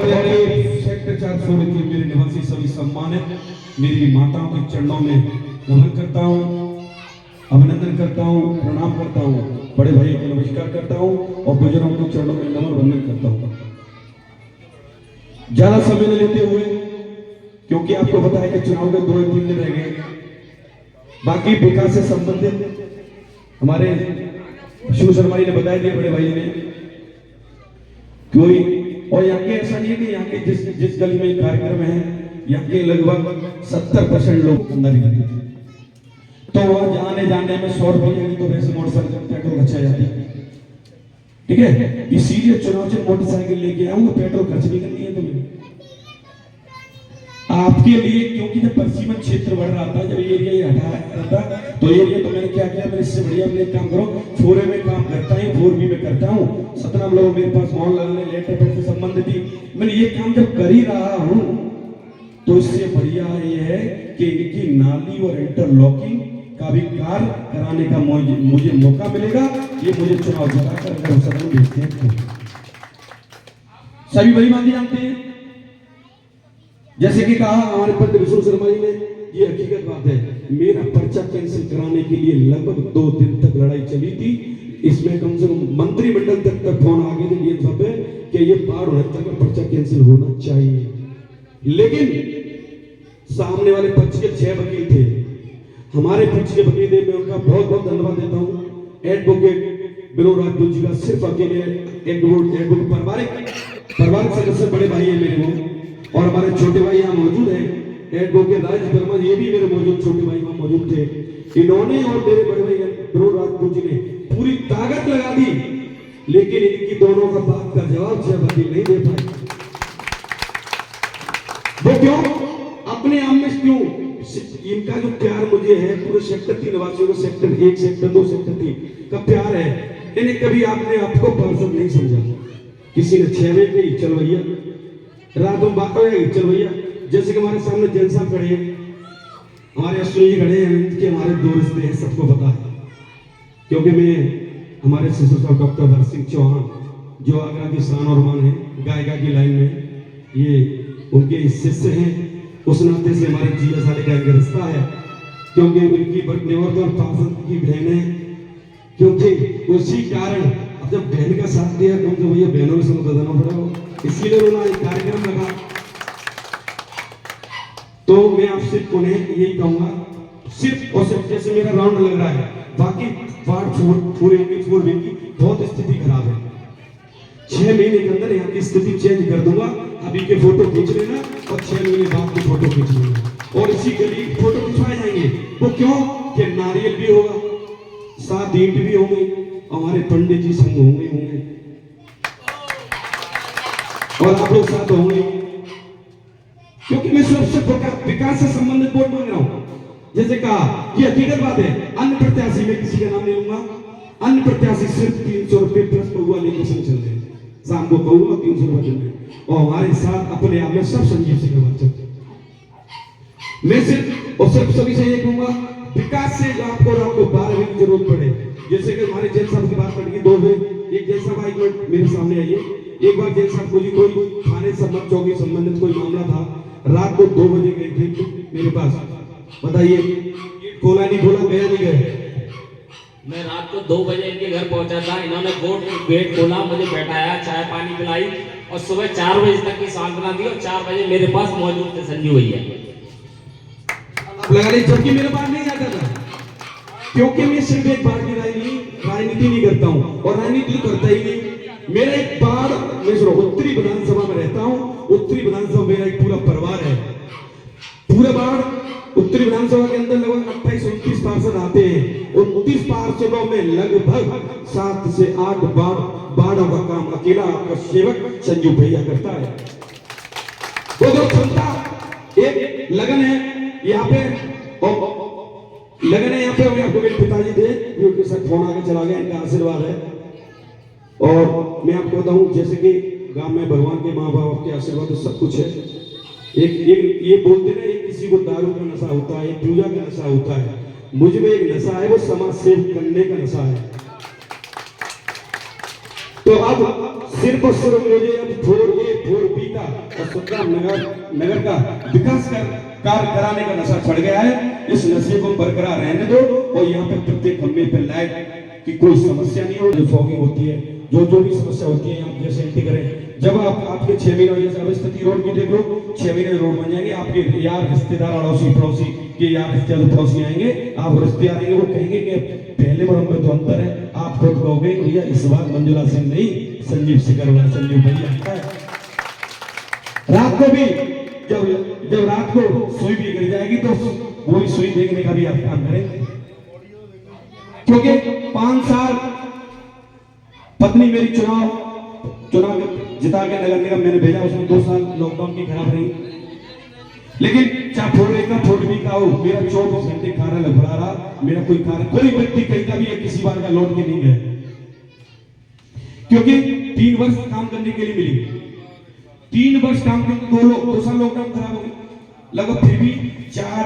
Sector 400 के मेरे निवासी सभी सम्मानित मेरी माताओं के चरणों में नमन करता हूँ, अभिनंदन करता हूँ, प्रणाम करता हूँ, बड़े भाइयों को नमस्कार करता हूँ और बुजुर्गों के चरणों में नमन वंदन करता हूँ। ज्यादा समय न लेते हुए, क्योंकि आपको पता है कि चुनाव के 2-3 दिन रह गए, बाकी विकास से संबंधित हमारे शिव शर्मा जी ने बताया दिया, बड़े भाई ने कोई, और यहाँ के ऐसा नहीं है कि यहाँ के जिस गली में कार्यक्रम है यहाँ के लगभग 70% लोग अंदर ही रहते थे, तो वह आने जाने में 100 रुपये की तो वैसे मोटरसाइकिल पेट्रोल खर्चा जाती है, ठीक है। इसीलिए चुनाव से मोटरसाइकिल लेके आऊंगा, पेट्रोल खर्च नहीं करनी है तुम्हें आपके लिए, क्योंकि जब पश्चिमी क्षेत्र बढ़ रहा था, जब एरिया ये हटा था तो एरिया, तो मैंने क्या किया, मैंने इससे बढ़िया अपने काम करो, 4A में काम करता है, 4B में करता हूँ, 17 लोग मेरे पास मॉल लगाने लेटर पैड से संबंध थी, मैंने ये काम जब कर ही रहा हूँ तो इससे बढ़िया ये है कि इनकी नाली और इंटरलॉकिंग का भी कार्य कराने का मुझे मौका मिलेगा, ये मुझे चुनाव जिताकर अगर सदन भेजते हैं तो सभी बड़ी बात जानते हैं। जैसे कि कहा हमारे पंडित विष्णु शर्मा जी ने, ये हकीकत बात है, मेरा पर्चा कैंसिल कराने के लिए लगभग 2 दिन तक लड़ाई चली थी, इसमें कम से कम मंत्रिमंडल तक फोन आ गए थे डीएम साहब पे कि ये 69 का पर्चा कैंसिल होना चाहिए, लेकिन सामने वाले पक्ष के 6 वकील थे, हमारे पक्ष के वकील थे, मैं उनका बहुत बहुत धन्यवाद देता हूँ। एडवोकेट विनोद राजपूत जी का सिर्फ अकेले एडवोकेट पारिवारिक सदस्य बड़े भाई है मेरे वो, और हमारे छोटे भाई यहाँ मौजूद हैं, एडवोकेट राज वर्मा, ये भी मेरे मौजूद छोटे भाई वहां मौजूद थे, इन्होंने और मेरे बड़े भाई विनोद राजपूत जी ने पूरी ताकत लगा दी, लेकिन इनकी दोनों का बात का जवाब 6 वकील नहीं दे पाए। वो क्यों? अपने आप में क्यों? इनका जो प्यार मुझे है, पूरे सेक्टर 3 निवासियों को, सेक्टर 1, सेक्टर 2, सेक्टर 3 का प्यार है, इन्हें कभी आपने आपको पार्षद नहीं समझा। किसी ने 6 बजे गई, चल भैया, रात में बात हो जाएगी, चल भैया। जैसे कि हमारे सामने जैन साहब खड़े हैं, हमारे अश्विनी जी खड़े हैं, इनके हमारे 2 रिश्ते हैं, सबको पता है, क्योंकि मैं हमारे शिशु साहब डॉक्टर भरत सिंह चौहान जो आगरा की शान और मान है गायिका की लाइन में, ये उनके शिष्य हैं, उस नाते से हमारे जीवा साले का एक रिश्ता है, क्योंकि उनकी निवर्तन पार्षद की बहन है, क्योंकि उसी कारण अब जब बहन का साथ दिया तो भैया बहनों से बदलना पड़ा, इसीलिए उन्होंने एक कार्यक्रम लगा। तो मैं आपसे उन्हें यही कहूंगा, सिर्फ और सिर्फ जैसे मेरा राउंड लग रहा है, बाकी वार्ड 4A की बहुत स्थिति खराब है, 6 महीने के अंदर यहाँ की स्थिति चेंज कर दूंगा, अभी के फोटो खींच लेना और 6 महीने बाद के फोटो खींच लेना, और इसी गली फोटो खिंचवाए जाएंगे। वो क्यों? कि नारियल भी होगा, 7 ईंट भी होंगे, हमारे पंडित जी संग होंगे और आप लोग साथ होंगे, क्योंकि मैं सबसे विकास से संबंधित वोट मांग रहा हूं। जैसे कहा, ये हकीकत बात है, अन्य प्रत्याशी में किसी का नाम नहीं लूंगा, अन्य प्रत्याशी सिर्फ 300 रुपए प्लस पहुआ लेकर संग चल रहे हैं, शाम को पहुआ 300 रुपए चल रहे हैं, और हमारे साथ अपने आप में सब संजीव सिंह बात चलते हैं। मैं सिर्फ और सिर्फ सभी से ये कहूंगा, विकास से आपको रात को 12 बजे की जरूरत पड़े, जैसे कि हमारे जैन साहब की बात पड़ेगी 2 बजे, एक जैन साहब एक मिनट मेरे सामने आइए, एक बार जैन साहब को जी कोई थाने संबंध चौकी संबंधित कोई मामला था, रात को 2 बजे गए थे मेरे पास, बताइए खोला नहीं खोला, गया नहीं गया? मैं रात को 2 बजे इनके घर पहुंचा था, इन्होंने गेट खोला, मुझे बैठाया, चाय पानी पिलाई और सुबह 4 बजे तक की सांत्वना दी और 4 बजे मेरे पास मौजूद थे संजीव भैया। लगा ली, जबकि मेरे पास नहीं जाता था, क्योंकि मैं सिर्फ एक बार की राजनीति नहीं करता हूँ, और राजनीति तो करता ही नहीं। मेरा एक बार, मैं उत्तरी विधानसभा में रहता हूँ, उत्तरी विधानसभा मेरा एक पूरा परिवार है, पूरे बार उत्तरी विधानसभा के अंदर लगभग 28-29 पार्षद आते हैं, 29 पार्षदों में लगभग 7 से 8 बाढ़ों का काम अकेला आपका सेवक संजीव भैया करता है। वो जो क्षमता, एक लगन है यहाँ पे, लगन है यहाँ पे, आपको मेरे पिताजी थे, उनके साथ फोन आके चला गया, इनका आशीर्वाद है। और मैं आपको बताऊं, जैसे कि गांव में भगवान के माँ बाप के आशीर्वाद तो सब कुछ है। एक ये बोलते ना, एक किसी को दारू का नशा होता है, पूजा का नशा होता है, मुझ में एक नशा है, वो समाज सेवा करने का नशा है। तो अब सिर्फ और सिर्फ मुझे अब 4A 4B का और सुखराम नगर का विकास कार्य कराने का नशा चढ़ गया है। इस नशे को बरकरार रहने दो और यहाँ पे प्रत्येक खंभे पे लाइट की कोई समस्या नहीं हो। जो फॉगिंग होती है, जो भी समस्या होती है यहाँ जैसे एंटी करें। जब आप आपके 6 महीने जैसे अब स्थिति रोड की देख लो, 6 महीने रोड बन जाएंगे, आपके यार रिश्तेदार अड़ोसी पड़ोसी के यार रिश्तेदार पड़ोसी आएंगे, आप रिश्तेदार आएंगे, वो कहेंगे कि पहले और हम में तो अंतर है। आप खुद कहोगे भैया इस बार मंजुला सिंह नहीं संजीव सिकरवार संजीव भैया। रात को भी जब रात को सुई भी गिर जाएगी तो वो भी सुई देखने का भी आप काम करेंगे, क्योंकि 5 साल पत्नी मेरी चुनाव जिता के नगर निगम मैंने भेजा, उसमें 2 साल लॉकडाउन की खराब रही। लेकिन चाहे 4A का 4B का हो, मेरा 24 घंटे कार्य लगा रहा। मेरा कोई व्यक्ति कहीं का भी किसी बार का लौट के नहीं गया, क्योंकि 3 वर्ष काम करने के लिए मिली। 3 वर्ष काम करके 2 साल लॉकडाउन खराब हो गई लगभग, फिर भी 4